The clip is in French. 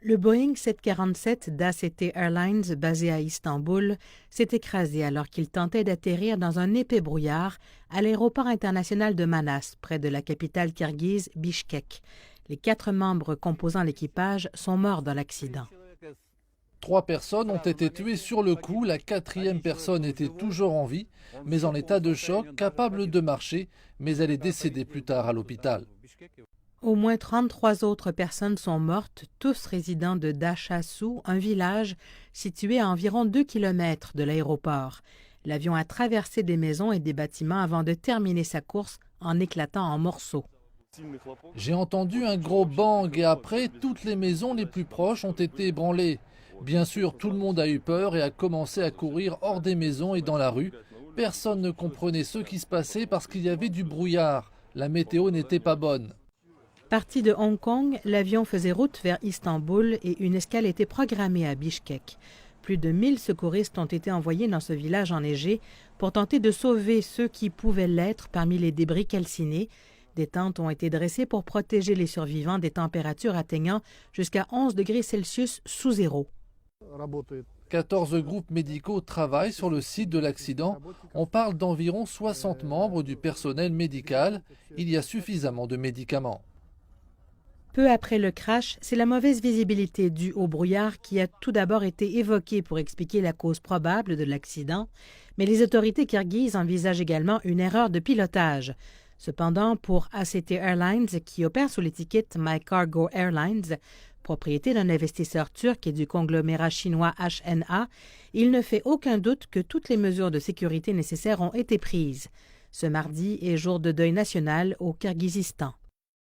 Le Boeing 747 d'ACT Airlines, basé à Istanbul, s'est écrasé alors qu'il tentait d'atterrir dans un épais brouillard à l'aéroport international de Manas, près de la capitale kirghize Bichkek. Les 4 membres composant l'équipage sont morts dans l'accident. 3 personnes ont été tuées sur le coup, la 4e personne était toujours en vie, mais en état de choc, capable de marcher, mais elle est décédée plus tard à l'hôpital. Au moins 33 autres personnes sont mortes, tous résidents de Dasha-Su, un village situé à environ 2 km de l'aéroport. L'avion a traversé des maisons et des bâtiments avant de terminer sa course en éclatant en morceaux. J'ai entendu un gros bang et après, toutes les maisons les plus proches ont été ébranlées. Bien sûr, tout le monde a eu peur et a commencé à courir hors des maisons et dans la rue. Personne ne comprenait ce qui se passait parce qu'il y avait du brouillard. La météo n'était pas bonne. Parti de Hong Kong, l'avion faisait route vers Istanbul et une escale était programmée à Bichkek. Plus de 1000 secouristes ont été envoyés dans ce village enneigé pour tenter de sauver ceux qui pouvaient l'être parmi les débris calcinés. Des tentes ont été dressées pour protéger les survivants des températures atteignant jusqu'à 11 degrés Celsius sous zéro. 14 groupes médicaux travaillent sur le site de l'accident. On parle d'environ 60 membres du personnel médical. Il y a suffisamment de médicaments. Peu après le crash, c'est la mauvaise visibilité due au brouillard qui a tout d'abord été évoquée pour expliquer la cause probable de l'accident, mais les autorités kirghizes envisagent également une erreur de pilotage. Cependant, pour ACT Airlines, qui opère sous l'étiquette My Cargo Airlines, propriété d'un investisseur turc et du conglomérat chinois HNA, il ne fait aucun doute que toutes les mesures de sécurité nécessaires ont été prises. Ce mardi est jour de deuil national au Kirghizistan.